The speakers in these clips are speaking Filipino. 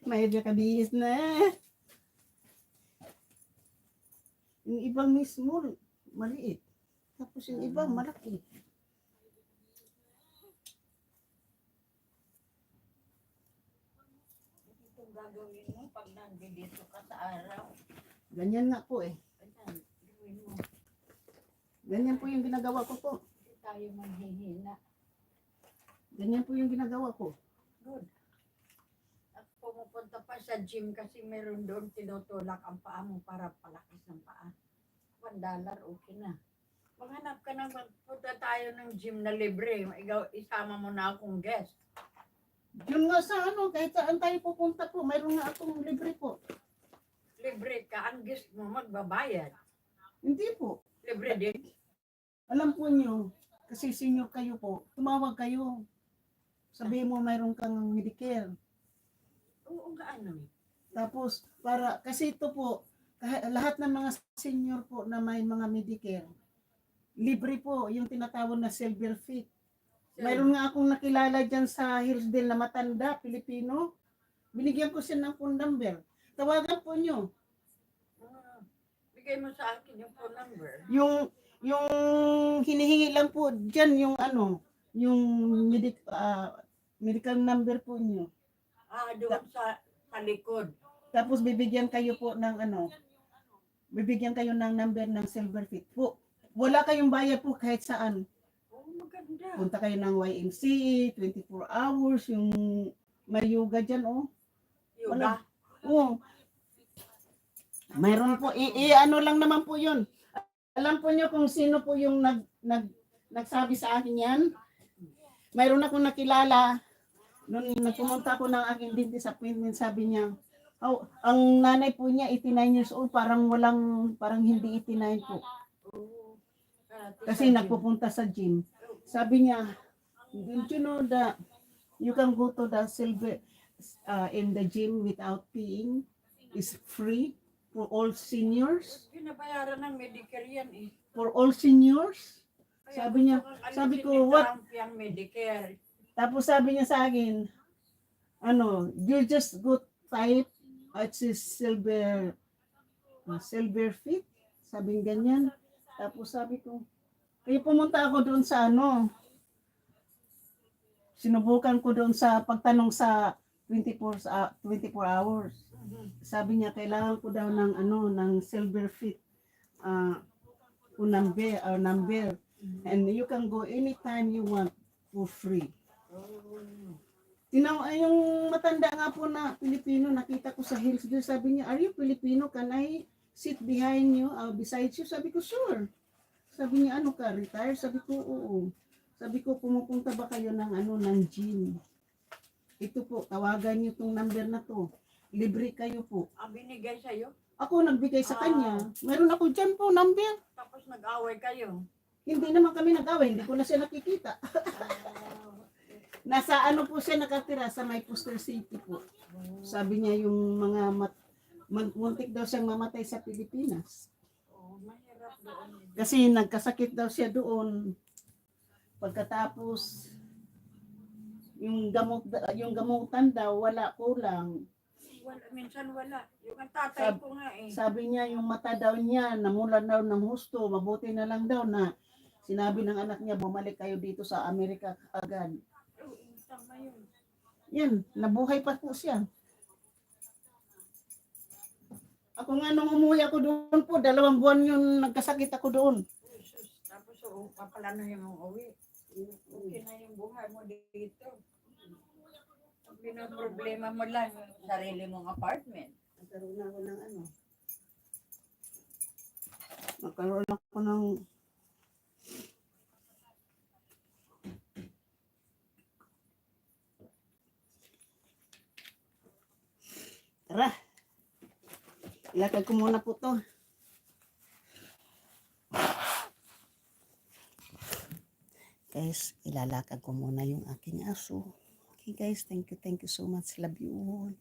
Medyo kabihis na. Yung ibang mismo, maliit. Tapos yung iba, malaki. Itong gagawin mo pag nandito ka sa araw. Ganyan nga po eh. Ganyan, gawin mo. Ganyan po yung ginagawa ko po. Hindi tayo manghihina. Ganyan po yung ginagawa ko. Good. At pumupunta pa sa gym kasi meron doon tinutulak ang paa mo para palakas ng paa. $1, okay na. Maghanap ka na, magpunta tayo ng gym na libre. Ikaw, isama mo na akong guest. Yun nga sa ano, kahit saan tayo pupunta po, mayroon nga akong libre po. Libre ka, ang guest mo magbabayad. Hindi po. Libre din. Alam po nyo, kasi senior kayo po, tumawag kayo. Sabihin mo mayroon kang Medicare. Oo nga ano. Tapos, kasi ito po, lahat ng mga senior po na may mga Medicare, libre po yung tinatawag na silver fit. Mayroon nga akong nakilala dyan sa Hillsdale na matanda, Pilipino. Binigyan ko siya ng phone number. Tawagan po nyo. Bigay mo sa akin yung phone number. Yung hinihingi lang po dyan yung ano, yung medical number po nyo. Doon sa likod. Tapos bibigyan kayo po ng ano, bibigyan kayo ng number ng silver fit po. Wala kayong bayad po kahit saan. Oh, maganda. Punta kayo ng YMC, 24 hours, yung may yoga dyan, oh. Yoga? Oo. Mayroon po, ano lang naman po yun. Alam po nyo kung sino po yung nagsabi sa akin yan? Mayroon akong nakilala, nung nagpumunta ako ng aking dentist appointment, sabi niya, ang nanay po niya, 89 years old, parang hindi 89 po. Kasi nagpupunta sa gym. Sabi niya, did you know that you can go to the silver in the gym without paying? Is free for all seniors? Pinabayaran ng Medicare yan eh. For all seniors? Sabi niya, sabi ko, what? Yung Medicare. Tapos sabi niya sa akin, ano, you just go type, it's silver fit, sabi ganyan. Tapos sabi ko, kaya pumunta ako doon sa ano, sinubukan ko doon sa pagtanong sa 24 hours. Sabi niya, kailangan ko daw ng ano, ng silver fit number. And you can go anytime you want for free. Yung matanda nga po na Pilipino, nakita ko sa Hills doon, sabi niya, are you Filipino? Can I sit behind you, beside you? Sabi ko, sure. Sabi niya, ano ka, retire? Sabi ko, oo. Sabi ko, pumupunta ba kayo ng gym? Ito po, tawagan niyo tong number na to. Libre kayo po. Binigay sa'yo? Ako nagbigay sa kanya. Meron ako dyan po, number. Tapos nag-away kayo? Hindi naman kami nag-away, hindi ko na siya nakikita. Nasa ano po siya nakatira, sa may Foster City po. Sabi niya yung mga muntik daw siyang mamatay sa Pilipinas. Mahirap doon. Kasi nagkasakit daw siya doon. Pagkatapos, yung gamutan daw, kulang. Minsan wala. Yung tatay ko nga eh. Sabi niya yung mata daw niya, namulan daw ng husto, mabuti na lang daw na sinabi ng anak niya, bumalik kayo dito sa Amerika agad. Tama yun. Yan, nabuhay pa po siya. Ako nga nung umuwi ako doon po, 2 buwan yung nagkasakit ako doon. Tapos papalanuhin mong uwi. Okay na yung buhay mo dito. Ang pinaproblema mo lang, sarili mong apartment. Nagkaroon ako ng ano. Nagkaroon ako ng tara. Ilakad ko muna po to. Guys, ilalakad ko muna yung aking aso. Okay guys, thank you so much. Love you all.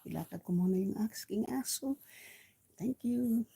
Ilakad ko muna yung aking aso. Thank you.